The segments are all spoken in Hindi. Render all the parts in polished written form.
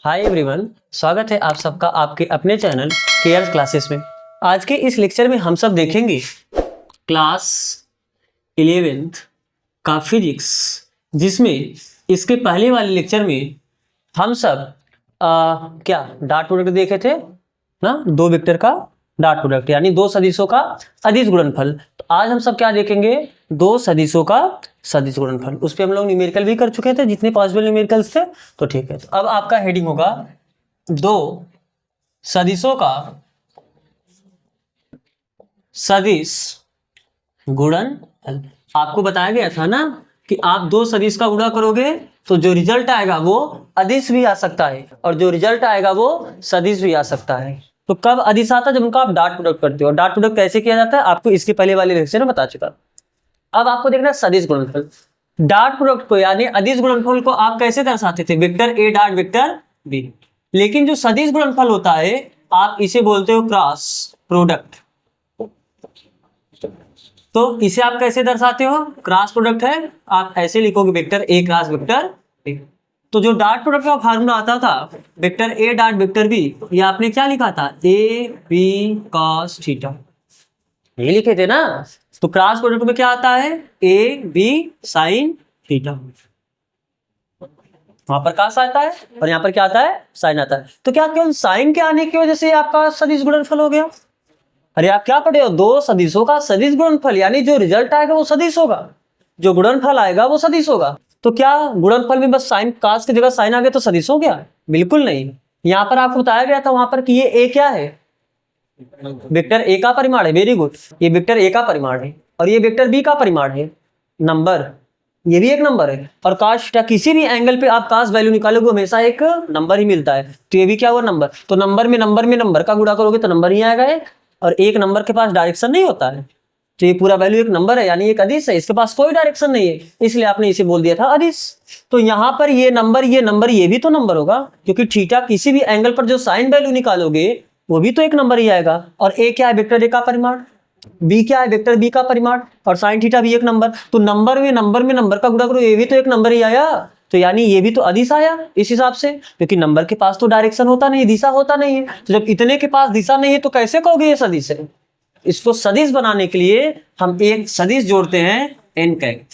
हाय एवरीवन, स्वागत है आप सबका आपके अपने चैनल केयर क्लासेस में। आपके अपने चैनल केयर क्लासेस में आज के इस लेक्चर में हम सब देखेंगे क्लास 11th का फिजिक्स, जिसमें इसके पहले वाले लेक्चर में हम सब क्या डॉट प्रोडक्ट देखे थे ना, दो वेक्टर का डॉट प्रोडक्ट यानी दो सदिशों का अदिश गुणनफल। तो आज हम सब क्या देखेंगे, दो सदिशों का सदिश गुणनफल। उस पर हम लोग न्यूमेरिकल भी कर चुके थे, जितने पॉसिबल न्यूमेरिकल्स थे। तो ठीक है, तो अब आपका हेडिंग होगा दो सदिशों का सदिश गुणनफल। आपको बताया गया था ना कि आप दो सदिश का गुणा करोगे तो जो रिजल्ट आएगा वो अदिश भी आ सकता है और जो रिजल्ट आएगा वो सदिश भी आ सकता है। तो कब अदिश आता है, जब उनका आप डॉट प्रोडक्ट करते हो। डॉट प्रोडक्ट कैसे किया जाता है आपको इसके पहले वाले लेक्चर में बता चुका। अब आपको देखना सदिश गुणनफल। डॉट प्रोडक्ट को यानी अदिश गुणनफल को आप कैसे दर्शाते थे, vector A dot vector B. लेकिन जो सदिश गुणनफल होता है आप इसे बोलते हो क्रॉस प्रोडक्ट। तो इसे आप कैसे दर्शाते हो, क्रॉस प्रोडक्ट है, आप ऐसे लिखोगे vector A cross vector B. तो जो डॉट प्रोडक्ट का फार्मूला आता था vector A dot vector B, ये आपने क्या लिखा था, ए बी कॉस थीटा, ये लिखे थे ना। तो क्रॉस प्रोडक्ट में क्या आता है, ए बी साइन थीटा। वहां पर कॉस आता है और यहाँ पर क्या आता है, साइन आता है। तो क्या केवल साइन के आने की वजह से आपका सदिश गुणनफल हो गया? अरे आप क्या पढ़े हो, दो सदिशों का सदिश गुणनफल, यानी जो रिजल्ट आएगा वो सदिश होगा, जो गुणनफल आएगा वो सदिश होगा। तो क्या गुणनफल में बस साइन कॉस की जगह साइन आ गया तो सदिश हो गया? बिल्कुल नहीं। यहाँ पर आपको बताया गया था वहां पर कि ये ए क्या है, वेक्टर ए का परिमाण है। वेरी गुड, ये वेक्टर ए का परिमाण है और ये वेक्टर बी का परिमाण है, नंबर, ये भी एक नंबर है। और cos थीटा किसी भी एंगल पे आप cos वैल्यू निकालोगे हमेशा एक नंबर ही मिलता है। तो ये भी क्या हुआ, नंबर। तो नंबर में नंबर का गुणा करोगे तो नंबर ही आएगा है। और एक नंबर के पास डायरेक्शन नहीं होता है, तो ये पूरा वैल्यू एक नंबर है यानी एक अदिश है, इसके पास कोई डायरेक्शन नहीं है, इसलिए आपने इसे बोल दिया था अदिश। तो यहाँ पर ये नंबर ये भी तो नंबर होगा, क्योंकि थीटा किसी भी एंगल पर जो साइन वैल्यू निकालोगे वो भी तो एक नंबर ही आएगा। और ए क्या है, वेक्टर ए का परिमाण, बी क्या है, वेक्टर बी का परिमाण, और साइन थीटा भी एक नंबर। तो नंबर में नंबर का गुणा करो, ये भी तो एक नंबर ही आया, तो यानी ये भी तो अदिश आया इस हिसाब से, क्योंकि नंबर के पास तो डायरेक्शन होता नहीं, दिशा होता नहीं है। तो जब इतने के पास दिशा नहीं है तो कैसे कहोगे ये सदिश है? इसको सदिश बनाने के लिए हम एक सदिश जोड़ते हैं एन कैप।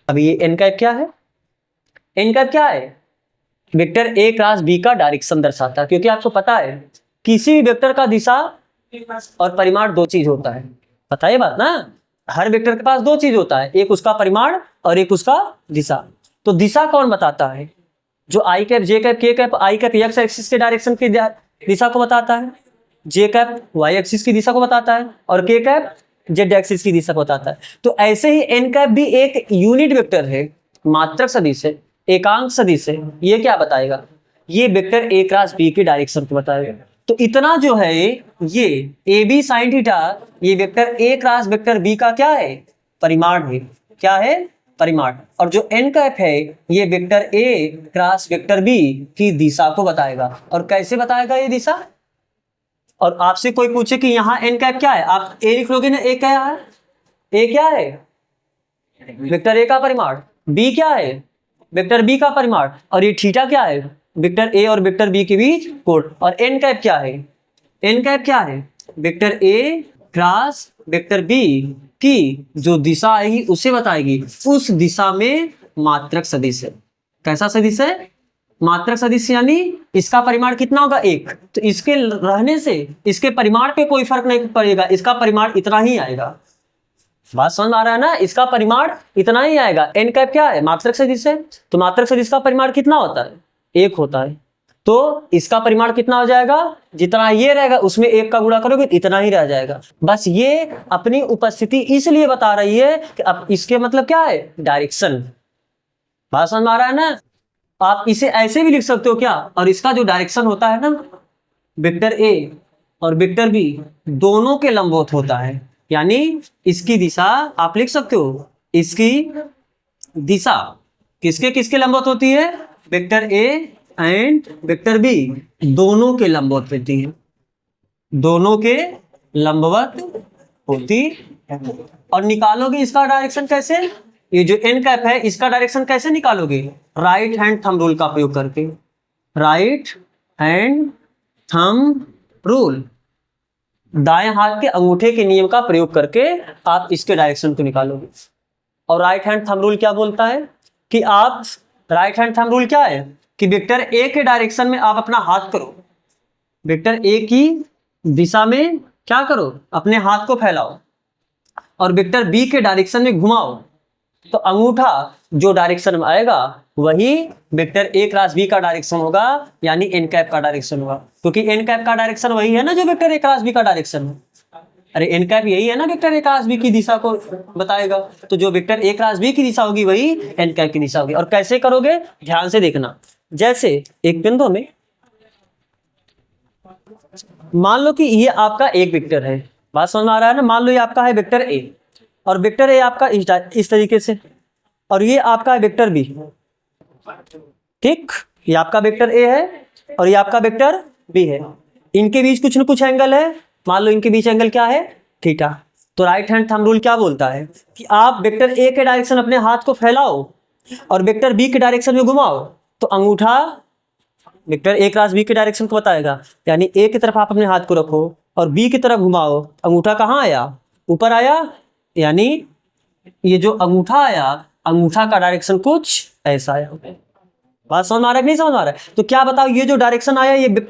अब ये एन कैप क्या है, एन कैप क्या है, वेक्टर ए क्रॉस बी का डायरेक्शन दर्शाता है। क्योंकि आपको पता है किसी भी वेक्टर का दिशा और परिमाण दो चीज होता है, पता है बात ना। हर वेक्टर के पास दो चीज होता है, एक उसका परिमाण और एक उसका दिशा। तो दिशा कौन बताता है, जो आई कैप जे कैप के कैप, आई कैप एक्स एक्सिस के डायरेक्शन की दिशा को बताता है, जे कैप वाई एक्सिस की दिशा को बताता है, और के कैप जेड एक्सिस की दिशा को बताता है। तो ऐसे ही एन कैप भी एक यूनिट वेक्टर है, मात्रक सदिश है, एकांक सदिश है। ये क्या बताएगा, ये वेक्टर ए क्रॉस बी के डायरेक्शन को बताएगा। तो इतना जो है ये ए बी साइन थीटा, ये vector A cross vector B का क्या है, परिमाण है। क्या है, परिमाण। और जो एन कैप है ये vector A cross vector B की दिशा को बताएगा। और कैसे बताएगा ये दिशा? और आपसे कोई पूछे कि यहाँ एन कैप क्या है, आप ए लिख लोगे ना, ए क्या है, ए क्या है, वेक्टर ए का परिमाण, बी क्या है, वेक्टर बी का परिमाण, और ये थीटा क्या है, वेक्टर ए और वेक्टर बी के बीच कोण। और एन कैप क्या है, एन कैप क्या है, vector A cross vector B की जो दिशा आएगी उसे बताएगी, उस दिशा में मात्रक सदिश है। कैसा सदिश है, मात्रक सदिश, यानी इसका परिमाण कितना होगा, एक। तो इसके रहने से इसके परिमाण पे कोई फर्क नहीं पड़ेगा, इसका परिमाण इतना ही आएगा। बात समझ में आ रहा है ना, इसका परिमाण इतना ही आएगा। एन कैप क्या है, मात्रक सदिश है, तो मात्रक सदिश का परिमाण कितना होता है, एक होता है। तो इसका परिमाण कितना हो जाएगा, जितना ये रहेगा उसमें एक का गुणा करोगे इतना ही रह जाएगा। बस ये अपनी उपस्थिति इसलिए बता रही है कि अब इसके मतलब क्या है, डायरेक्शन। बात समझ में आ रहा है ना। आप इसे ऐसे भी लिख सकते हो क्या, और इसका जो डायरेक्शन होता है ना, वेक्टर ए और वेक्टर बी दोनों के लंबवत होता है, यानी इसकी दिशा आप लिख सकते हो, इसकी दिशा किसके किसके लंबवत होती है, vector A and vector B दोनों के लंबवत होती है, दोनों के लंबवत होती है। और निकालोगे इसका डायरेक्शन कैसे, ये जो एन कैप है इसका डायरेक्शन कैसे निकालोगे, राइट हैंड थंब रूल का प्रयोग करके। राइट हैंड थंब रूल, दाएं हाथ के अंगूठे के नियम का प्रयोग करके आप इसके डायरेक्शन को निकालोगे। और राइट हैंड थंब रूल क्या बोलता है कि आप, राइट हैंड थंब रूल क्या है कि वेक्टर ए के डायरेक्शन में आप अपना हाथ करो, वेक्टर ए की दिशा में क्या करो, अपने हाथ को फैलाओ और वेक्टर बी के डायरेक्शन में घुमाओ, तो अंगूठा जो डायरेक्शन में आएगा वही वेक्टर ए क्रॉस बी का डायरेक्शन होगा, यानी एन कैप का डायरेक्शन होगा, क्योंकि एन कैप का डायरेक्शन वही है ना जो वेक्टर ए क्रॉस बी का डायरेक्शन है। अरे एन कैप यही है ना वेक्टर ए क्रॉस बी की दिशा को बताएगा, तो जो वेक्टर ए क्रॉस बी की दिशा होगी वही एन कैप की दिशा होगी। और कैसे करोगे, ध्यान से देखना। जैसे एक बिंदु में मान लो कि ये आपका एक वेक्टर है, बात समझ में आ रहा है ना, मान लो ये आपका है वेक्टर ए और वेक्टर ए आपका इस तरीके से, और ये आपका वेक्टर बी, ठीक, ये आपका वेक्टर ए है और ये आपका वेक्टर बी है, इनके बीच कुछ न कुछ एंगल है, मान लो इनके बीच एंगल क्या है, थीटा। तो राइट हैंड थंब रूल क्या बोलता है कि आप वेक्टर ए के डायरेक्शन अपने हाथ को फैलाओ और वेक्टर बी के डायरेक्शन में घुमाओ, तो अंगूठा वेक्टर ए क्रॉस बी के डायरेक्शन को बताएगा, यानी ए की तरफ आप अपने हाथ को रखो और बी की तरफ घुमाओ, अंगूठा कहाँ आया, ऊपर आया, यानी ये जो अंगूठा आया, अंगूठा का डायरेक्शन कुछ ऐसा आया। बात समझ में आ रहा है कि नहीं समझ में आ रहा है? तो क्या बताओ, ये जो डायरेक्शन आया ये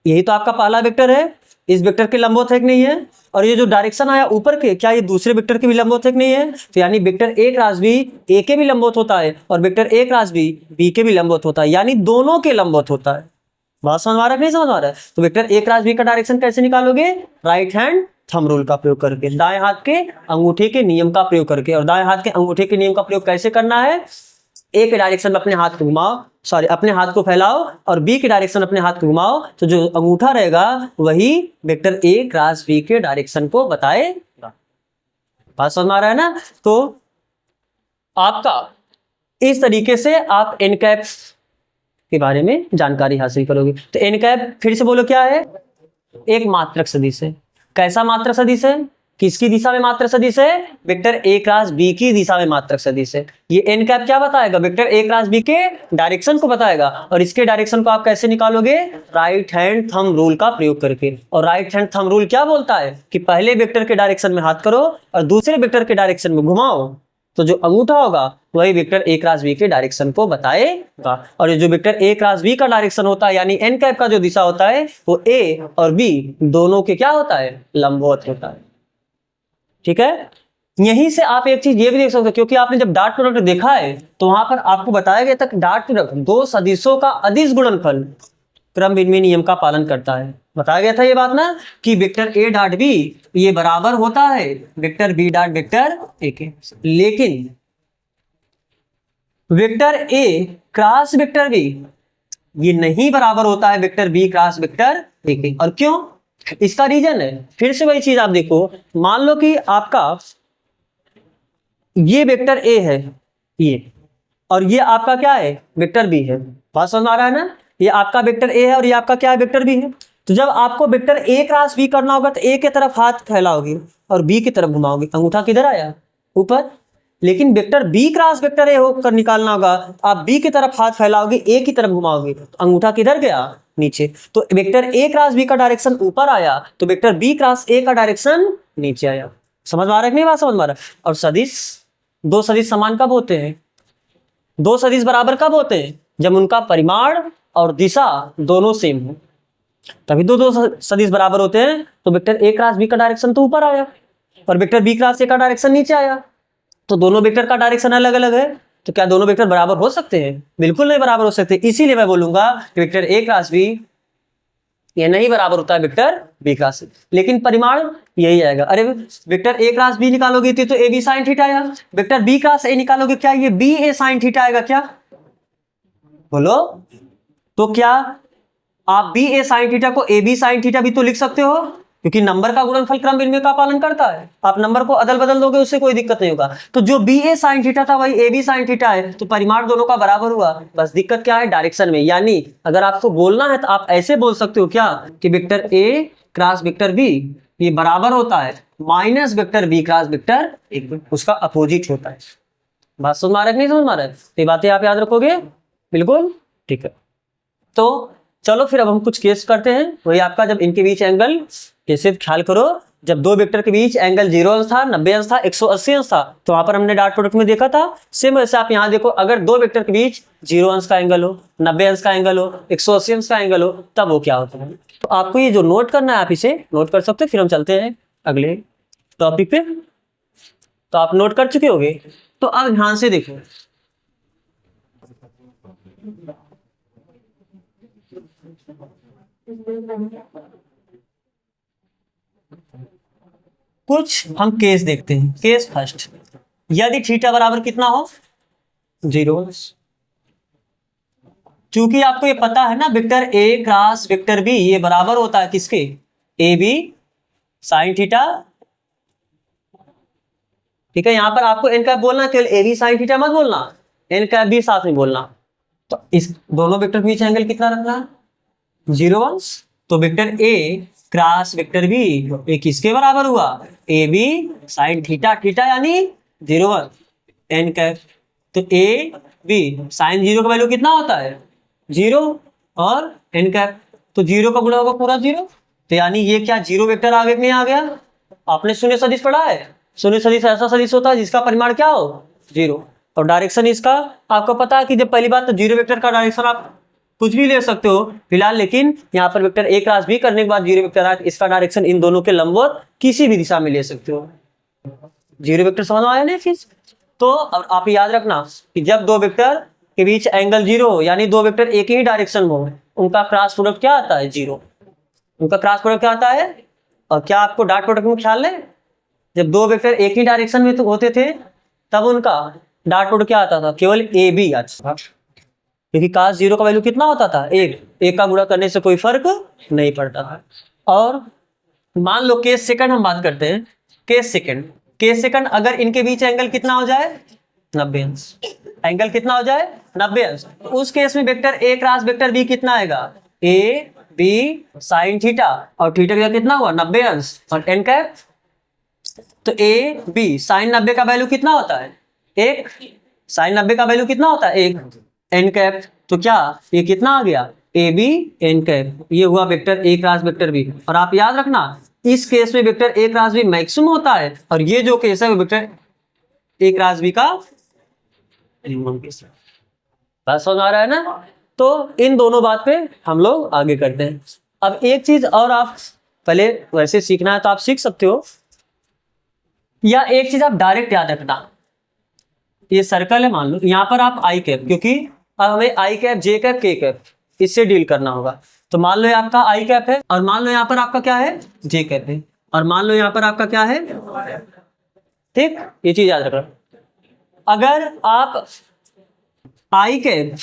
यही तो आपका पहला वेक्टर है, इस वेक्टर के लंबवत है कि नहीं है, और ये जो डायरेक्शन आया ऊपर के, क्या ये दूसरे वेक्टर के भी लंबवत है कि नहीं है, तो यानी vector A cross B A के भी लंबवत होता है और vector A cross B B के भी लंबवत होता है, यानी दोनों के लंबवत होता है। बात समझ में आ रहा है कि नहीं समझ में आ रहा है? तो वेक्टर ए क्रॉस बी का डायरेक्शन कैसे निकालोगे, राइट हैंड थंब रूल का प्रयोग करके, दाएं हाथ के अंगूठे के नियम का प्रयोग करके। और दाएं हाथ के अंगूठे के नियम का प्रयोग कैसे करना है, ए के डायरेक्शन में अपने हाथ को घुमाओ, सॉरी अपने हाथ को फैलाओ और बी के डायरेक्शन अपने हाथ को घुमाओ, तो जो अंगूठा रहेगा वही वेक्टर ए क्रॉस बी के डायरेक्शन को बताएगा। बात समझ में आ रहा है ना? तो आपका इस तरीके से आप एन कैप के बारे में जानकारी हासिल करोगे। तो एन कैप फिर से बोलो क्या है, एक मात्रक सदिश है। कैसा मात्रक सदिश है, किसकी दिशा में मात्रक सदिश है, वेक्टर ए क्रॉस बी की दिशा में मात्रक सदिश है। ये एन कैप क्या बताएगा, वेक्टर ए क्रॉस बी के डायरेक्शन को बताएगा, और इसके डायरेक्शन को आप कैसे निकालोगे, राइट हैंड थंब रूल का प्रयोग करके। और राइट हैंड थंब रूल क्या बोलता है कि पहले वेक्टर के डायरेक्शन में हाथ करो और दूसरे वेक्टर के डायरेक्शन में घुमाओ, तो जो अंगूठा होगा वही वेक्टर ए क्रॉस बी के डायरेक्शन को बताएगा। और ये जो वेक्टर ए क्रॉस बी का डायरेक्शन होता है, यानी एन कैप का जो दिशा होता है, वो ए और बी दोनों के क्या होता है, लंबवत होता है। ठीक है, यहीं से आप एक चीज ये भी देख सकते हो, क्योंकि आपने जब डॉट प्रोडक्ट देखा है तो वहां पर आपको बताया गया था कि डॉट प्रोडक्ट दो सदिशों का अदिश गुणनफल क्रम विनिमय नियम का पालन करता है। बताया गया था ये बात ना कि वेक्टर ए डॉट बी ये बराबर होता है vector B dot vector A के, लेकिन vector A cross vector B ये नहीं बराबर होता है vector B cross vector A के। और क्यों, इसका रीजन है, फिर से वही चीज आप देखो, मान लो कि आपका ये वेक्टर ए है ये, और ये आपका क्या है, वेक्टर बी है। बात समझ आ रहा है ना, ये आपका वेक्टर ए है और ये आपका क्या है, वेक्टर बी है। तो जब आपको वेक्टर ए क्रॉस बी करना होगा तो ए की तरफ हाथ फैलाओगे और बी की तरफ घुमाओगे, अंगूठा किधर आया, ऊपर। लेकिन vector B cross vector A होकर निकालना होगा, आप बी की तरफ हाथ फैलाओगे, ए की तरफ घुमाओगे, तो अंगूठा किधर गया, नीचे। तो वेक्टर ए क्रॉस बी का डायरेक्शन ऊपर आया, तो वेक्टर बी क्रॉस ए का डायरेक्शन नीचे आया। समझ में आ रहा है कि नहीं बात समझ में आ रहा है? और सदिश, दो सदिश समान कब होते हैं, दो सदिश बराबर कब होते हैं, जब उनका परिमाण और दिशा दोनों सेम हो, तभी दो सदिश बराबर होते हैं। तो वेक्टर ए क्रॉस बी का डायरेक्शन तो ऊपर आया और वेक्टर बी क्रॉस ए का डायरेक्शन नीचे आया, तो दोनों वेक्टर का डायरेक्शन अलग अलग है, तो क्या दोनों वेक्टर बराबर हो सकते हैं, बिल्कुल नहीं बराबर हो सकते। इसीलिए मैं बोलूंगा कि वेक्टर ए क्रॉस बी ये नहीं बराबर होता है वेक्टर बी क्रॉस ए, लेकिन परिमाण यही आएगा। अरे वेक्टर ए क्रॉस बी निकालोगे तो ए बी साइन थीटा आएगा, वेक्टर बी क्रॉस ए निकालोगे क्या ये बी ए साइन थीटा आएगा, क्या बोलो। तो क्या आप बी ए साइन थीटा को ए बी साइन थीटा भी तो लिख सकते हो, क्योंकि नंबर का गुणनफल क्रम विनिमय का पालन करता है। आप नंबर को अदल बदल दोगे उससे कोई दिक्कत नहीं होगा। तो जो बी ए साइन थीटा था वही ए बी साइन थीटा है, तो परिमाण दोनों का बराबर हुआ। बस दिक्कत क्या है, डायरेक्शन में। यानी अगर आपको बोलना है तो आप ऐसे बोल सकते हो क्या कि vector A cross vector B ये बराबर होता है minus vector B cross vector A, उसका अपोजिट होता है। बात समझ में आ रहा है कि नहीं समझ में आ रहा है? ये बातें आप याद रखोगे, बिल्कुल ठीक है। तो चलो फिर अब हम कुछ केस करते हैं। वही आपका जब इनके बीच एंगल, कैसे ख्याल करो, जब दो वेक्टर के बीच एंगल 0 अंश था, 90 अंश था, 180 अंश था, तो वहां पर हमने डॉट प्रोडक्ट में देखा था। सेम वैसे आप यहाँ देखो, अगर दो वेक्टर के बीच 0 अंश का एंगल हो, 90 अंश का एंगल हो, 180 अंश का एंगल हो, तब वो क्या होता है। तो आपको ये जो नोट करना है आप इसे नोट कर सकते हो। फिर हम चलते हैं अगले टॉपिक पे। तो आप नोट कर चुके होंगे, तो अब ध्यान से देखो। कुछ हम केस देखते हैं। केस फर्स्ट, यदि थीटा बराबर कितना हो, 0। चूंकि आपको ये पता है ना, vector A cross vector B ये बराबर होता है किसके, ए बी साइन थीटा। ठीक है, यहां पर आपको एन कैप बोलना, केवल ए बी साइन थीटा मत बोलना, एन कैप भी साथ में बोलना। तो इस दोनों वेक्टर के बीच एंगल कितना रखना है, 0 अंश। तो vector A cross vector B ये किसके बराबर हुआ, A B sine theta, theta यानी 0 अंश एन कैप। तो ए बी साइन 0 का वैल्यू कितना होता है, 0 और एन कैप, तो 0 का गुणा होगा पूरा 0। तो यानी ये क्या 0 वेक्टर आगे नहीं आ गया। आपने शून्य सदिश पढ़ा है, शून्य सदिश ऐसा सदिश होता है जिसका परिमाण क्या हो, 0। और डायरेक्शन इसका आपको पता है कि जब पहली बात तो 0 वेक्टर का डायरेक्शन आप कुछ भी ले सकते हो फिलहाल, लेकिन यहाँ पर वेक्टर ए क्रॉस बी करने के बाद 0 वेक्टर आए, इसका डायरेक्शन इन दोनों के लंबवत किसी भी दिशा में ले सकते हो। 0 वेक्टर समझ में आया ना फिर। तो अब आप याद रखना कि जब दो वेक्टर के बीच एंगल 0 हो, यानी दो वेक्टर एक ही डायरेक्शन में हो, उनका क्रॉस प्रोडक्ट क्या आता है, 0। उनका क्रॉस प्रोडक्ट क्या आता है। और क्या आपको डॉट प्रोडक्ट में ख्याल है, जब दो वेक्टर एक ही डायरेक्शन में तो होते थे तब उनका डॉट प्रोडक्ट क्या आता था, केवल ए बी आता था, क्योंकि cos 0 का वैल्यू कितना होता था, एक का गुणा करने से कोई फर्क नहीं पड़ता था। और मान लो केस सेकंड हम बात करते हैं। केस सेकंड अगर इनके बीच एंगल कितना हो जाए, 90 अंश। एंगल कितना हो जाए, 90 अंश। उस केस में vector A cross vector B कितना आएगा, ए बी साइन थीटा, और थीटा का कितना हुआ, 90 अंश, और एन कैप। तो ए बी साइन 90 का वैल्यू कितना होता है, 1। साइन 90 का वैल्यू कितना होता है, 1। एन कैप, तो क्या ये कितना आ गया, ए बी एन कैप। ये हुआ vector A cross vector B. और आप याद रखना इस केस में vector A cross B maximum होता है, और ये जो केस है वो वेक्टर ए क्रॉस बी का बात समझ आ रहा है ना। तो इन दोनों बात पे हम लोग आगे करते हैं। अब एक चीज और आप पहले वैसे सीखना है तो आप सीख सकते हो, या एक चीज आप डायरेक्ट याद रखना, ये सर्कल है मान लो, यहाँ पर आप आई कैप, क्योंकि अब हमें आई कैप जे कैप के कैप इससे डील करना होगा। तो मान लो ये आपका आई कैप है, और मान लो यहाँ पर आपका क्या है, जे कैप है, और मान लो यहाँ पर आपका क्या है, ठीक। ये चीज याद रखना। अगर आप आई कैप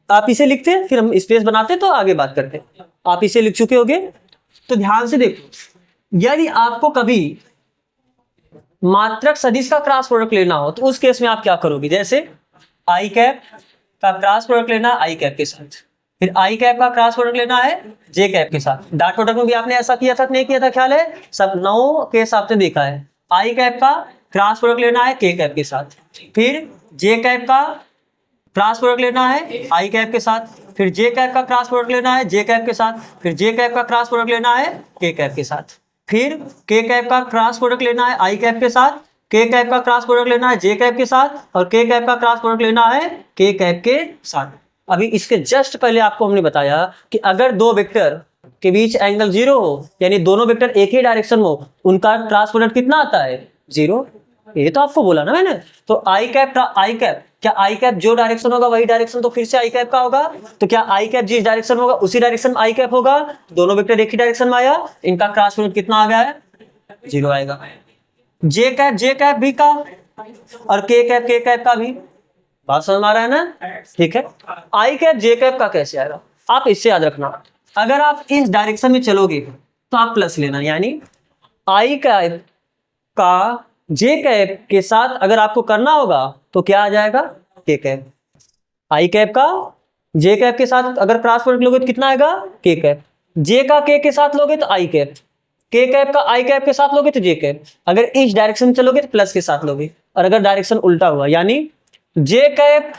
आप इसे लिखते हैं, फिर हम स्पेस बनाते तो आगे बात करते। आप इसे लिख चुके होगे, तो ध्यान से देखो, यदि आपको कभी मात्रक सदिश का क्रॉस प्रोडक्ट लेना हो तो उस केस में आप क्या करोगे, जैसे आई कैप का क्रॉस प्रोडक्ट लेना है आई कैप के साथ, फिर आई कैप का क्रॉस प्रोडक्ट लेना है जे कैप के साथ। डॉट प्रोडक्ट में भी आपने ऐसा किया था नहीं किया था, ख्याल है, सब 9 केस आपने देखा है। आई कैप का क्रॉस प्रोडक्ट लेना है के कैप के साथ, फिर जे कैप का क्रॉस प्रोडक्ट लेना है आई कैप के साथ, फिर जे कैप का क्रॉस प्रोडक्ट लेना है जे कैप के साथ, फिर जे कैप का क्रॉस प्रोडक्ट लेना है के कैप के साथ, फिर के कैप का क्रॉस प्रोडक्ट लेना है आई कैप के साथ, के कैप का क्रॉस प्रोडक्ट लेना है जे कैप के साथ, और के कैप का क्रॉस प्रोडक्ट लेना है के कैप के साथ। अभी इसके जस्ट पहले आपको हमने बताया कि अगर दो वेक्टर के बीच एंगल 0 हो, यानी दोनों वेक्टर एक ही डायरेक्शन में हो, उनका क्रॉस प्रोडक्ट कितना आता है, 0। ये तो आपको बोला ना मैंने। तो आई कैप क्या आई कैप जो डायरेक्शन होगा वही डायरेक्शन तो फिर से आई कैप का होगा। तो क्या आई कैप जिस डायरेक्शन में होगा उसी डायरेक्शन में आई कैप होगा। दोनों वेक्टर एक ही डायरेक्शन में आया, इनका क्रॉस प्रोडक्ट कितना आ गया है, 0 आएगा। जे कैप भी का और के कैप का भी, बात समझ में आ रहा है ना, ठीक है। आई कैप जे कैप का कैसे आएगा, आप इससे याद रखना, अगर आप इस डायरेक्शन में चलोगे तो आप प्लस लेना, यानी आई कैप का जे कैप के साथ अगर आपको करना होगा तो क्या आ जाएगा, के कैप। आई कैप का जे कैप के साथ अगर क्रॉस प्रोडक्ट लोगे तो कितना आएगा, के कैप। जे का के साथ लोगे तो आई कैप, के कैप का आई कैप के साथ लोगे तो जे कैप। अगर इस डायरेक्शन में चलोगे तो प्लस के साथ लोगे, और अगर डायरेक्शन उल्टा हुआ यानी जे कैप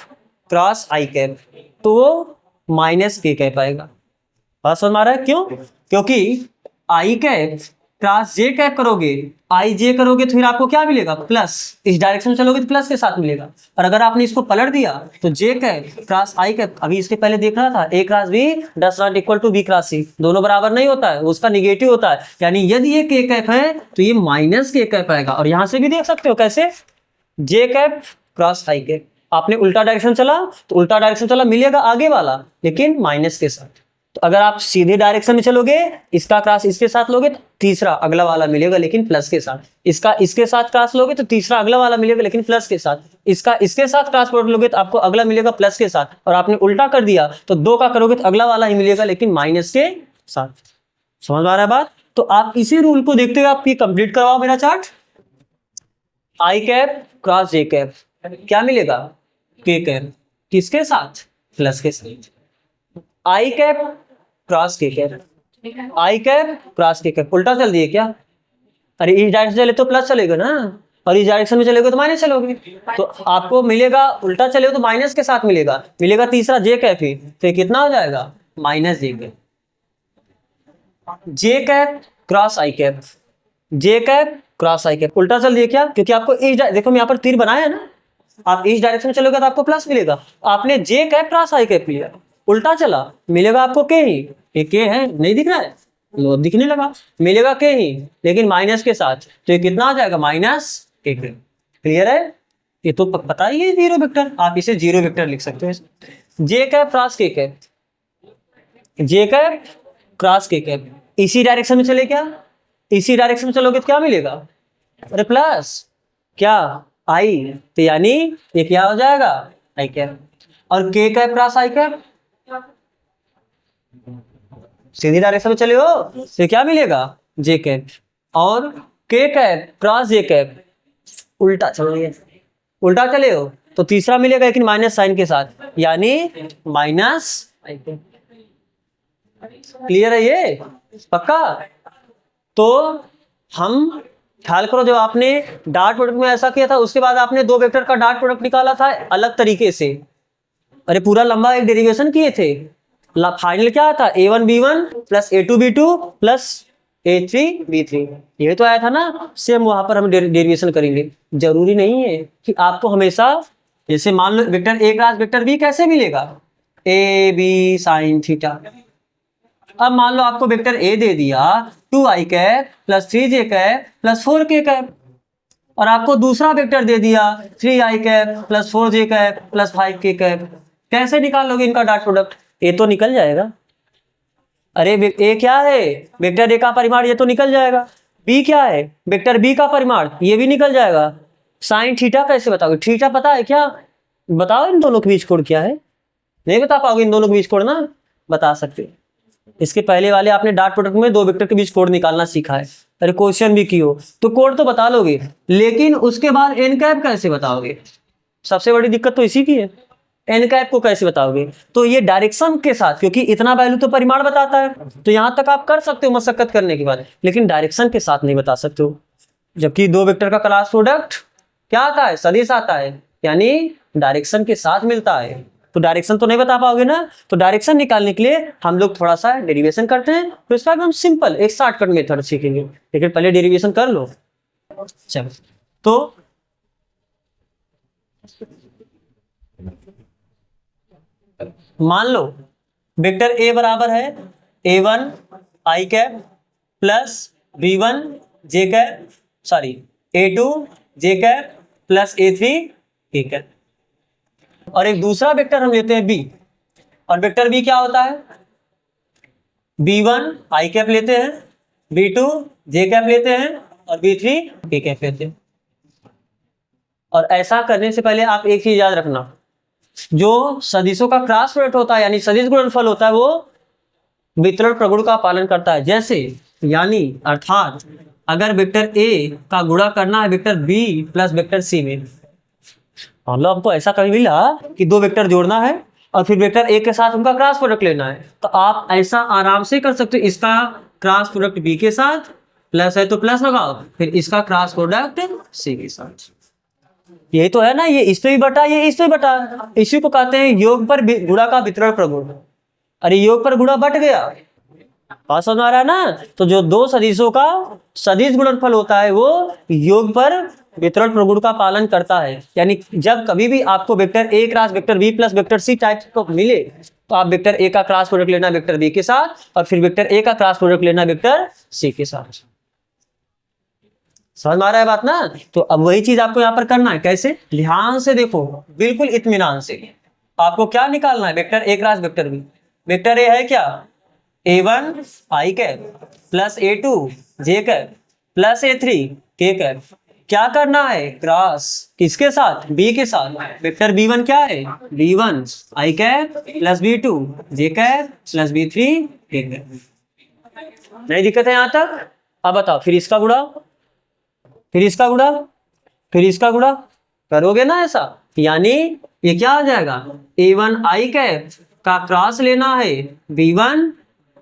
क्रॉस आई कैप तो वो माइनस के कैप आएगा। बात समझ में आ रहा है? क्यों? क्योंकि आई कैप क्रॉस जे कैप करोगे, आई जे करोगे तो फिर आपको क्या मिलेगा? प्लस। इस डायरेक्शन में चलोगे तो प्लस के साथ मिलेगा। और अगर आपने इसको पलट दिया तो J cap cross I cap, अभी इसके पहले देख रहा था A cross B does not equal to B cross C, दोनों बराबर नहीं होता है, उसका निगेटिव होता है। यानी यदि ये के कैप है तो ये माइनस के कैप आएगा। और यहां से भी देख सकते हो कैसे, जे कैप क्रॉस आई कैप, आपने उल्टा डायरेक्शन चला तो उल्टा डायरेक्शन चला, मिलेगा आगे वाला लेकिन माइनस के साथ। तो अगर आप सीधे डायरेक्शन में चलोगे, इसका क्रॉस इसके साथ लोगे तो तीसरा अगला वाला मिलेगा लेकिन प्लस के साथ। इसका इसके साथ क्रॉस लोगे तो तीसरा अगला वाला मिलेगा लेकिन प्लस के साथ। इसका इसके साथ क्रॉस प्रोडक्ट लोगे तो आपको अगला मिलेगा प्लस के साथ। और आपने उल्टा कर दिया तो दो का करोगे तो अगला वाला ही मिलेगा लेकिन माइनस के साथ। समझ आ रहा है बात? तो आप इसी रूल को देखते हुए आप ये कंप्लीट करवाओ मेरा चार्ट। आई कैप क्रॉस जे कैप क्या मिलेगा? के कैप, किसके साथ? प्लस के साथ। आई कैप क्रॉस के कैप, आई कैप क्रॉस के कैप, उल्टा चल दिए क्या? अरे इस डायरेक्शन चले तो प्लस चलेगा ना, और इस डायरेक्शन में चलेगा तो माइनस चलोगे। तो आपको मिलेगा, उल्टा चले तो माइनस के साथ मिलेगा, मिलेगा तीसरा जे कैप ही, तो ये कितना हो जाएगा? Minus J cap. J cap cross I cap, J cap cross I cap, उल्टा चल दिए क्या? क्योंकि आपको इस देखो मैं यहाँ पर तीर बनाया है ना, आप इस डायरेक्शन में चलोगे तो आपको प्लस मिलेगा। आपने जे कैप क्रॉस आई कैप लिया, उल्टा चला, मिलेगा आपको के ही, ये के है नहीं दिख रहा है, लो दिखने लगा, मिलेगा के ही लेकिन माइनस के साथ। तो ये कितना आ जाएगा? माइनस के। क्लियर है? ये तो पता ही है जीरो वेक्टर, आप इसे जीरो वेक्टर लिख सकते हो। जे कैप क्रॉस के कैप, जे कैप क्रॉस के कैप, इसी डायरेक्शन में चले क्या? इसी डायरेक्शन में चलोगे तो क्या मिलेगा? अरे प्लस क्या? आई, तो यानी ये क्या हो जाएगा? आई कैप। और के cap cross I cap, Sidhi direction में चले हो तो क्या मिलेगा? जे कैप। और के कैप क्रॉस जे कैप, उल्टा चलोगे, उल्टा चले हो तो तीसरा मिलेगा लेकिन माइनस साइन के साथ, यानी माइनस आई कैप। क्लियर है ये? पक्का? तो हम ख्याल करो, जब आपने डॉट प्रोडक्ट में ऐसा किया था उसके बाद आपने दो वेक्टर का डॉट प्रोडक्ट निकाला था अलग तरीके से। अरे पूरा लंबा एक डेरिवेशन किए थे, फाइनल क्या था? a1 b1 plus a2 b2 plus a3 b3, ये तो आया था ना। सेम वहां पर हम डेरिवेशन करेंगे। जरूरी नहीं है कि आपको हमेशा, जैसे मान लो vector A cross vector B कैसे मिलेगा? A B sine theta. अब मान लो आपको वेक्टर ए दे दिया 2i cap plus 3j cap plus 4k cap, और आपको दूसरा वेक्टर दे दिया 3i cap plus 4j cap plus 5k cap. कैसे निकाल लोगे इनका डॉट प्रोडक्ट? ए तो निकल जाएगा। अरे ए क्या है? वेक्टर ए का परिमाण, ये तो निकल जाएगा। बी क्या है? वेक्टर बी का परिमाण, ये भी निकल जाएगा। साइन थीटा कैसे बताओगे? थीटा पता है क्या? बताओ इन दोनों के बीच कोण क्या है? नहीं बता पाओगे इन दोनों के बीच कोण ना? बता सकते। इसके पहले वाले आपने डॉट प्रोडक्ट में दो वेक्टर के बीच कोण निकालना सीखा है। अरे क्वेश्चन भी की हो तो कोण तो बता लोगे, लेकिन उसके बाद एन कैप कैसे बताओगे? सबसे बड़ी दिक्कत तो इसी की है, एन कैप को कैसे बताओगे? तो ये डायरेक्शन के साथ, क्योंकि इतना वैल्यू तो परिमाण बताता है, तो यहां तक आप कर सकते हो मशक्कत करने के बाद, लेकिन डायरेक्शन के साथ नहीं बता सकते हो। जबकि दो वेक्टर का क्लास प्रोडक्ट क्या आता है? सदिश आता है, यानी डायरेक्शन के साथ मिलता है। तो डायरेक्शन तो नहीं बता पाओगे ना। तो डायरेक्शन निकालने के लिए हम लोग थोड़ा सा डेरिवेशन करते हैं, फिर उसके बाद हम सिंपल एक शॉर्टकट मेथड सीखेंगे, लेकिन पहले डेरिवेशन कर लो। चलो, तो मान लो वेक्टर ए बराबर है a1 i cap plus b1 j cap, sorry a2 j cap plus a3 k cap, और एक दूसरा वेक्टर हम लेते हैं b, और वेक्टर b क्या होता है? b1 i कैप लेते हैं, b2 j कैप लेते हैं और b3 k कैप लेते हैं। और ऐसा करने से पहले आप एक चीज याद रखना, जो सदिशों का क्रॉस प्रोडक्ट होता है यानी सदिश गुणनफल होता है, वो वितरण प्रगुण का पालन करता है। जैसे यानी अर्थात अगर वेक्टर ए का गुणा करना है vector B plus vector C में, मान लो हमको ऐसा कभी मिला कि दो वेक्टर जोड़ना है और फिर वेक्टर ए के साथ उनका क्रॉस प्रोडक्ट लेना है, तो आप ऐसा आराम से कर सकते हो। इसका क्रॉस प्रोडक्ट बी के साथ, प्लस है तो प्लस लगाओ, फिर इसका क्रॉस प्रोडक्ट सी के साथ। यही तो है ना, ये इस पे भी बटा, ये इस पे बटा, इसी को कहते हैं योग पर गुणा का वितरण प्रगुण। अरे योग पर गुणा बट गया, बात समझ आ रहा है ना। तो जो दो सदिशों का सदिश गुणनफल होता है वो योग पर वितरण प्रगुण का पालन करता है। यानी जब कभी भी आपको vector A cross vector B plus vector C type को मिले तो आप वेक्टर ए का क्रॉस प्रोडक्ट लेना वेक्टर बी के साथ और फिर वेक्टर ए का क्रॉस प्रोडक्ट लेना वेक्टर सी के साथ। समझ में आ रहा है बात ना। तो अब वही चीज आपको यहाँ पर करना है। कैसे? ध्यान से देखो, बिल्कुल इत्मीनान से। आपको क्या निकालना है? Vector A cross vector B. Vector A है क्या? a1 i cap plus a2 j cap plus a3 k cap. क्या करना है? क्रॉस किसके साथ? b के साथ। वेक्टर b1 क्या है? b1 i cap plus b2 j cap plus b3 k cap. नहीं दिक्कत है यहां तक? अब बताओ, फिर इसका गुणा, फिर इसका गुणा, फिर इसका गुणा करोगे ना ऐसा, यानी ये क्या आ जाएगा? a1 i कैप का क्रॉस लेना है b1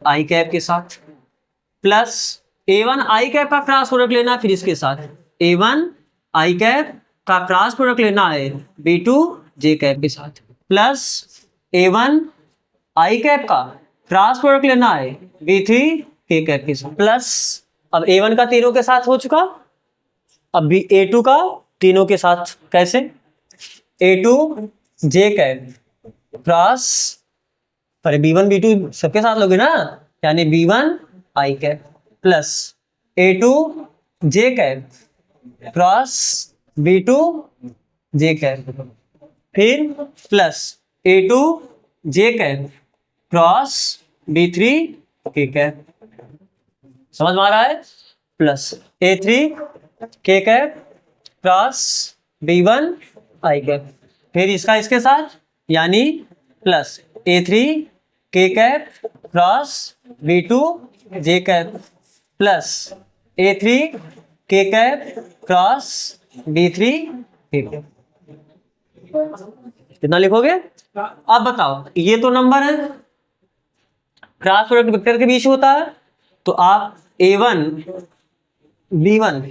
आई कैप के साथ प्लस a1 आई कैप का क्रॉस प्रोडक्ट लेना है फिर इसके साथ a1 आई कैप का क्रॉस प्रोडक्ट लेना है b2 जे कैप के साथ प्लस a1 आई कैप का क्रॉस प्रोडक्ट लेना है b3 के कैप के साथ प्लस अब a1 का तीनों के साथ हो चुका, अब भी a2 का तीनों के साथ। कैसे? a2 जे कैप क्रॉस, अरे b1 b2 सबके साथ लोगे ना, यानी b1 आई कैप प्लस a2 जे कैप क्रॉस b2 जे कैप, फिर प्लस a2 जे कैप क्रॉस b3 के कैप। समझ में आ रहा है? प्लस a3 के कैप क्रॉस b1 आई कैप, फिर इसका इसके साथ, यानी प्लस a3 के कैप क्रॉस b2 जे कैप प्लस a3 के कैप क्रॉस b3 के कैप। कितना लिखोगे? अब बताओ, ये तो नंबर है, क्रॉस प्रोडक्ट वेक्टर के बीच होता है, तो आप a1 b1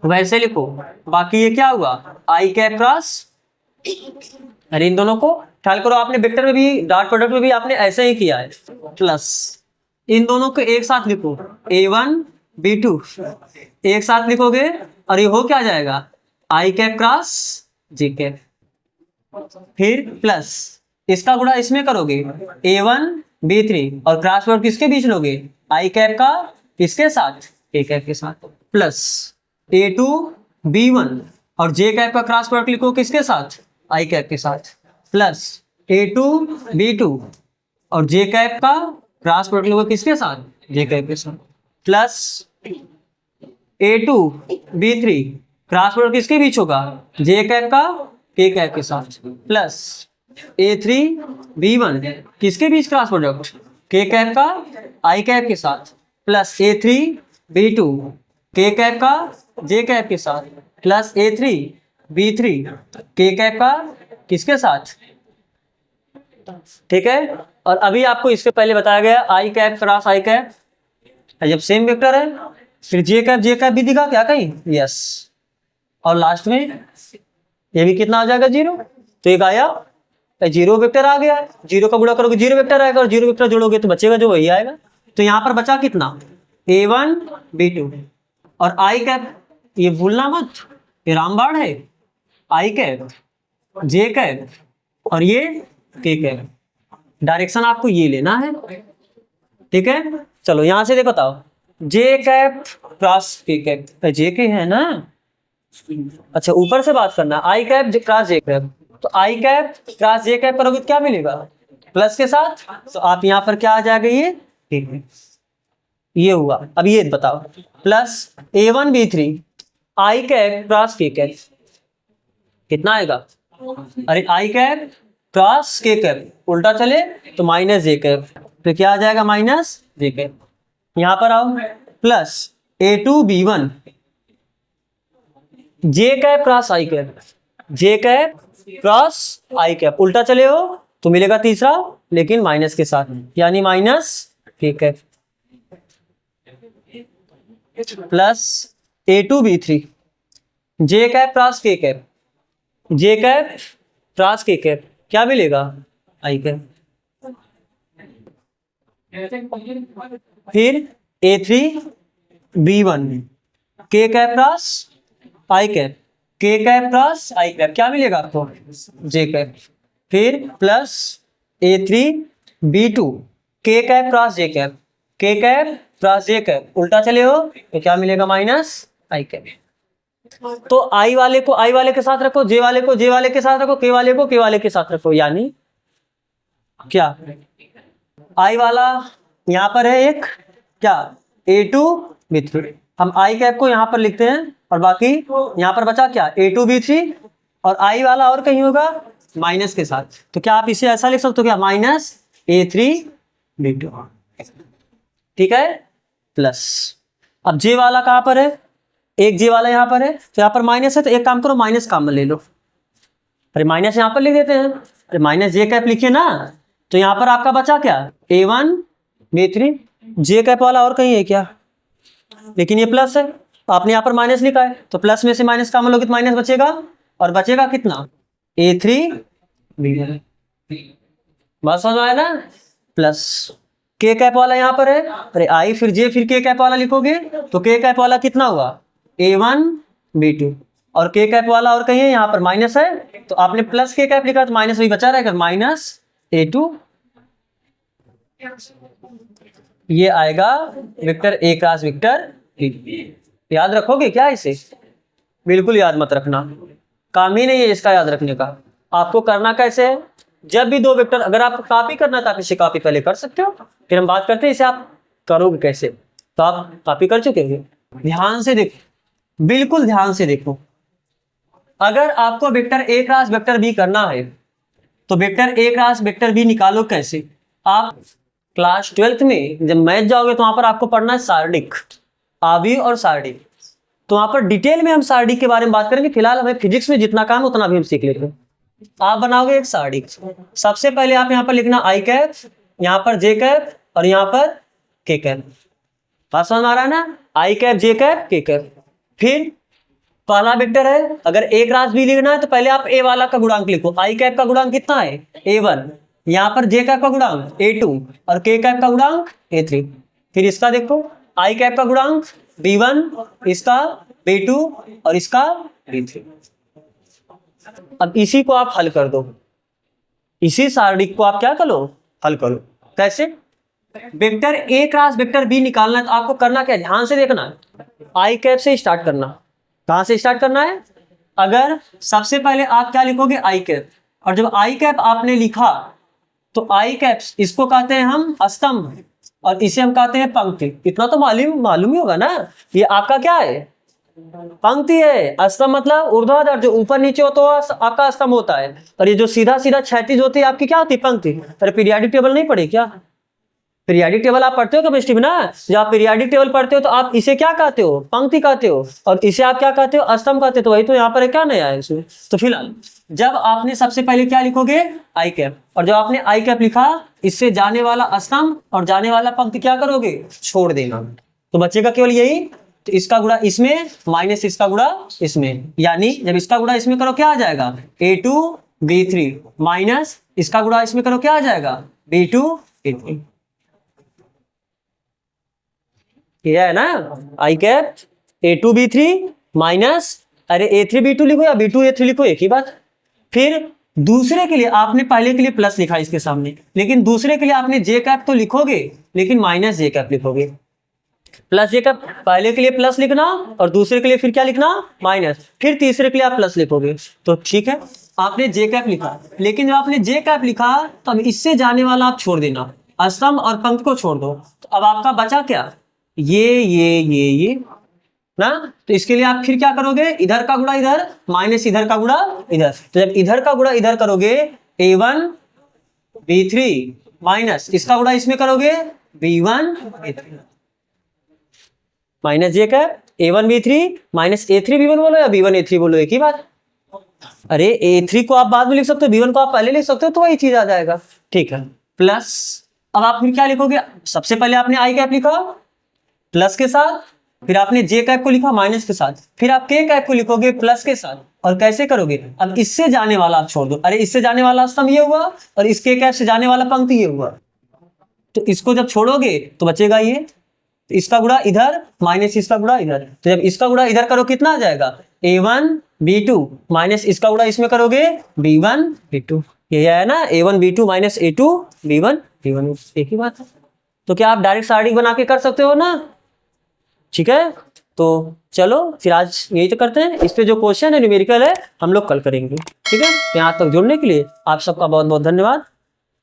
वैसे लिखो। बाकी ये क्या हुआ? आई कैप क्रॉस, अरे इन दोनों को ख्याल करो, आपने वेक्टर में भी डॉट प्रोडक्ट में भी आपने ऐसे ही किया है, प्लस इन दोनों को एक साथ लिखो a1 b2 एक साथ लिखोगे और ये हो क्या जाएगा? आई कैप क्रॉस जे कैप, फिर प्लस इसका गुणा इसमें करोगे a1 b3 और क्रॉस प्रोडक्ट किसके बीच लोगे? आई कैप का किसके साथ? ए कैप के साथ, प्लस a2 b1 और जे कैप का क्रॉस प्रोडक्ट लिखो किसके साथ? आई कैप के साथ, प्लस a2 b2 और जे कैप का क्रॉस प्रोडक्ट लिखो किसके साथ? जे कैप के साथ, plus a2 b3 cross product किसके बीच होगा? जे कैप का के कैप के साथ, प्लस a3 b1 किसके बीच क्रॉस प्रोडक्ट? के कैप का आई कैप के साथ, प्लस a3 b2 के कैप का जे कैप के साथ, प्लस a3 b3 के कैप का किसके साथ? ठीक है। और अभी आपको इसके पहले बताया गया आई कैप क्रॉस आई कैप, जब सेम वेक्टर है फिर जे कैप भी दिखा क्या कहीं? यस। और लास्ट में ये भी कितना आ जाएगा? 0। तो एक आया, जीरो वेक्टर आ गया, जीरो का गुणा करोगे जीरो वेक्टर आएगा और जीरो वेक्टर जोड़ोगे तो बचेगा जो वही आएगा। तो यहाँ पर बचा कितना? a1 b2 और आई कैप, ये भूलना मत, ये रामबाण है, आई कैप जे कैप और ये के कैप। डायरेक्शन आपको ये लेना है, ठीक है। चलो यहां से देखो, बताओ जे कैप क्रॉस के कैप, जे के है ना, अच्छा ऊपर से बात करना, आई कैप क्रॉस जे कैप, तो आई कैप क्रॉस जे कैप करोगे तो क्या मिलेगा? प्लस के साथ, तो आप यहाँ पर क्या आ जाएगा? ये ठीक है, ये हुआ। अब ये बताओ, प्लस a1 b3 आई कैप क्रॉस के कैप कितना आएगा? अरे आई कैप क्रॉस के कैप उल्टा चले तो माइनस जे कैप, तो क्या आ जाएगा? माइनस जे कैप। यहां पर आओ, plus a2 b1 J cap cross I cap, J cap cross I cap उल्टा चले हो तो मिलेगा तीसरा, लेकिन माइनस के साथ, यानी माइनस के कैप, प्लस a2 b3 जे कैप क्रॉस के कैप, जे कैप क्रॉस के कैप क्या मिलेगा? आई कैप। फिर A3 B1 K cap plus I cap, K cap plus I cap, क्या मिलेगा आपको J कैप, फिर plus A3 B2 K cap plus J cap, K cap plus J cap, उल्टा चले हो तो क्या मिलेगा माइनस I कैप। तो I वाले को I वाले के साथ रखो, J वाले को J वाले के साथ रखो, K वाले को K वाले के साथ रखो, यानी क्या I वाला यहाँ पर है एक क्या A2 B3, हम I कैप को यहाँ पर लिखते हैं और बाकी यहाँ पर बचा क्या A2 B3 और I वाला और कहीं होगा माइनस के साथ, तो क्या आप इसे ऐसा लिख सकते हो क्या माइनस A3 B2, ठीक है, प्लस। अब J वाला कहाँ पर है, एक J वाला यहाँ पर है, तो यहाँ पर माइनस है, तो एक काम करो माइनस कॉमन ले लो, अरे माइनस यहाँ पर लिख देते हैं, अरे माइनस J कैप लिखिए ना, तो यहाँ पर आपका बचा क्या A1 B3, J कैप वाला और कहीं है क्या, लेकिन ये प्लस है, आपने यहाँ पर माइनस लिखा है, तो प्लस में से माइनस कॉमन लोगे तो माइनस बचेगा, और बचेगा कितना A3 B1, बात समझ आया ना, प्लस K कैप वाला यहाँ पर है, अरे I फिर J फिर K कैप वाला लिखोगे तो K कैप वाला कितना हुआ A1 B2, और K कैप वाला और कहीं है यहाँ पर माइनस है, तो आपने प्लस K कैप लिखा तो माइनस भी बचा रहेगा, माइनस A2, ये आएगा vector A cross vector B। याद रखोगे क्या इसे, बिल्कुल याद मत रखना, काम ही नहीं है इसका याद रखने का। आपको करना कैसे है, जब भी दो वेक्टर, अगर आपको कॉपी करना था इसे कॉपी पहले कर सकते हो, फिर हम बात करते हैं इसे आप करोगे कैसे, तो आप कॉपी कर चुके हैं, ध्यान से देखो, बिल्कुल ध्यान से देखो, अगर आपको vector A cross vector B करना है तो vector A cross vector B निकालो कैसे। आप क्लास 12th में जब मैथ जाओगे तो वहां पर आपको पढ़ना है सारणिक, आव्यूह और सारणिक, तो वहां पर डिटेल में हम सारणिक के बारे में बात करेंगे, फिलहाल हमें फिजिक्स में जितना काम उतना भी हम सीख लेते हैं। आप बनाओगे एक सारणिक, सबसे पहले आप यहाँ पर लिखना I कैप, यहाँ पर J कैप और यहाँ पर K कैप, बात समझ आ रहा है ना, I cap J cap K cap. फिर पहला वेक्टर है, अगर A क्रॉस B लिखना है तो पहले आप A वाला का गुणांक लिखो, I कैप का गुणांक कितना है A1, यहाँ पर J कैप का गुणांक A2 और K कैप का गुणांक A3। फिर इसका देखो I कैप का गुणांक B1, इसका B2 और इसका B3। अब इसी को आप हल कर दो, इसी सारणिक को आप क्या करो हल करो, कैसे, vector A cross vector B निकालना है तो आपको करना क्या, ध्यान से देखना, I कैप से स्टार्ट करना। कहां से स्टार्ट करना है, अगर सबसे पहले आप क्या लिखोगे I कैप, और जब I कैप आपने लिखा तो I कैप इसको कहते हैं हम स्तंभ और इसे हम कहते हैं पंक्ति, इतना तो मालूम ही होगा ना, ये आपका क्या है पंक्ति है, स्तंभ मतलब ऊर्ध्वाधर, जो ऊपर नीचे हो तो आपका स्तंभ होता है, और ये जो सीधा सीधा क्षैतिज होती है आपकी क्या होती है पंक्ति। अरे पीरियाडिक टेबल नहीं पढ़े क्या, पीरियाडिक टेबल आप पढ़ते हो केमिस्ट्री में ना, जब आप पीरियाडिक टेबल पढ़ते हो तो आप इसे क्या कहते हो पंक्ति कहते हो, और इसे आप क्या कहते हो स्तंभ कहते हो, तो वही तो यहाँ पर क्या नया है इसमें। तो फिलहाल जब आपने सबसे पहले क्या लिखोगे I कैप, और जब आपने I कैप लिखा इससे जाने वाला स्तंभ और जाने वाला पंक्ति क्या करोगे छोड़ देना, तो बचेगा केवल यही, तो इसका गुणा इसमें माइनस इसका गुणा इसमें, यानी जब इसका गुणा इसमें करो क्या आ जाएगा A2 B3 माइनस इसका गुणा इसमें करो क्या आ जाएगा B2 A3, यह है ना I cap A2 B3 minus, अरे A3 B2 लिखो या B2 A3 लिखो एक ही बात। फिर दूसरे के लिए आपने पहले के लिए प्लस लिखा इसके सामने, लेकिन दूसरे के लिए आपने J कैप तो लिखोगे लेकिन माइनस J कैप लिखोगे, प्लस J कैप पहले के लिए प्लस लिखना और दूसरे के लिए फिर क्या लिखना माइनस, फिर तीसरे के लिए आप प्लस लिखोगे, तो ठीक है आपने J कैप लिखा, लेकिन जब आपने J कैप लिखा तो अब इससे जाने वाला आप छोड़ देना, स्तंभ और पंक्ति को छोड़ दो, तो अब आपका बचा क्या ये ना, तो इसके लिए आप फिर क्या करोगे इधर का गुणा इधर माइनस इधर का गुणा इधर, तो जब इधर का गुणा इधर करोगे A1 B3 माइनस इसका गुणा इसमें करोगे B1 B3 minus J cap A1 B3 minus A3 B1 बोलो या B1 A3 बोलो एक ही बात, अरे A3 को आप बाद में लिख सकते हो B1 को आप पहले लिख सकते हो, तो वही चीज आ जाएगा, ठीक है। प्लस अब आप फिर क्या लिखोगे, सबसे पहले आपने I कैप लिखा प्लस के साथ, फिर आपने J कैप को लिखा माइनस के साथ, फिर आप K कैप को लिखोगे प्लस के साथ, और कैसे करोगे, अब इससे जाने वाला आप छोड़ दो, अरे इससे जाने वाला स्तंभ ये हुआ और इस K कैप से जाने वाला पंक्ति ये हुआ, तो इसको जब छोड़ोगे तो बचेगा ये, तो इसका गुणा इधर माइनस इसका गुणा इधर, तो जब इसका गुणा इधर करो कितना आ जाएगा a1 b2 माइनस इसका गुणा इसमें करोगे b1 b2, ये है ना a1 b2 minus a2 b1 b1, एक ही बात है। तो क्या आप डायरेक्ट सारणी बना के कर सकते हो ना, ठीक है। तो चलो फिर आज यही तो करते हैं, इस पे जो क्वेश्चन है न्यूमेरिकल है हम लोग कल करेंगे, ठीक है। यहाँ तक जुड़ने के लिए आप सबका बहुत बहुत धन्यवाद।